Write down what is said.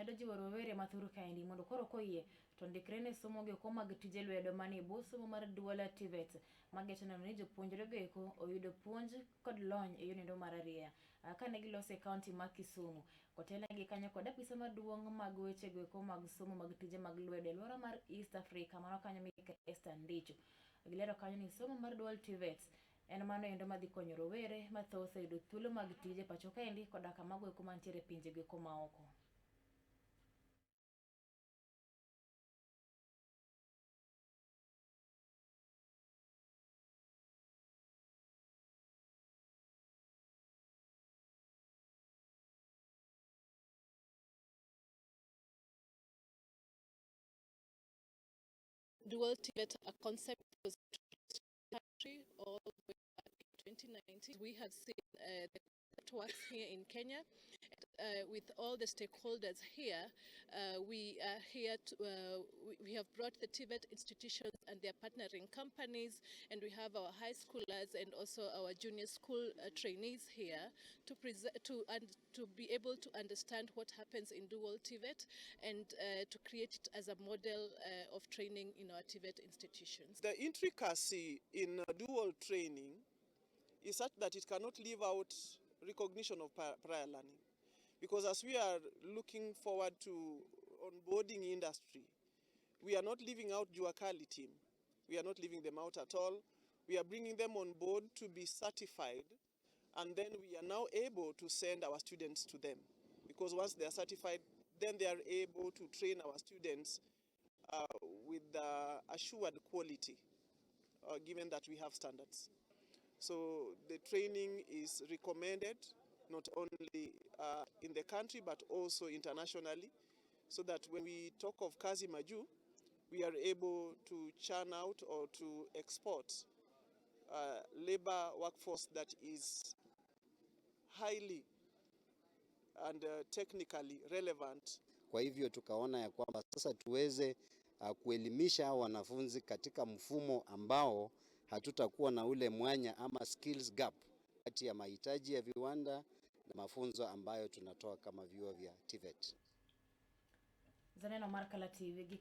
medo jiwo rowere mathuru kaendi mondo koro koyie to ndikrene somo go mag tije lwedo mani bo somo mar duola Tvet mageteno ni jopuonjre go eko oyudo puonj kod lony e yonendo mar ariya kane gilose kaonti ma Kisumu kotelegi kanyo kod apisa maduong' mag weche go eko mag somo mag tije mag lwedo e alwora mar East Africa mano kanyo mike Esther Ndicho. Gilero kanyo ni somo mar duol Tvet en mano endo madhi konyo rowere mathoth e yudo thuolo mag tije pacho kaendi koda kamago eko mantiere pinje go eko maoko. Dual Tibet, a concept was country all the way back in 2019. We have seen the concept works here in Kenya. With all the stakeholders here, we are here to, we have brought the Tibet institutions and their partnering companies, and we have our high schoolers and also our junior school trainees here to be able to understand what happens in dual Tibet and to create it as a model of training in our Tibet institutions. The intricacy in dual training is such that it cannot leave out recognition of prior learning. Because as we are looking forward to onboarding industry, we are not leaving out Juakali team. We are not leaving them out at all. We are bringing them on board to be certified, and then we are now able to send our students to them. Because once they are certified, then they are able to train our students with assured quality, given that we have standards. So the training is recommended not only in the country but also internationally, so that when we talk of Kazi Maju, we are able to churn out or to export labor workforce that is highly and technically relevant. Kwa hivyo tukaona ya kwamba sasa tuweze kuelimisha wanafunzi katika mfumo ambao hatutakuwa na ule mwanya ama skills gap kati ya mahitaji ya viwanda na mafunzo ambayo tunatoa kama vyuo vya Tvet. Zaneno Markala TV.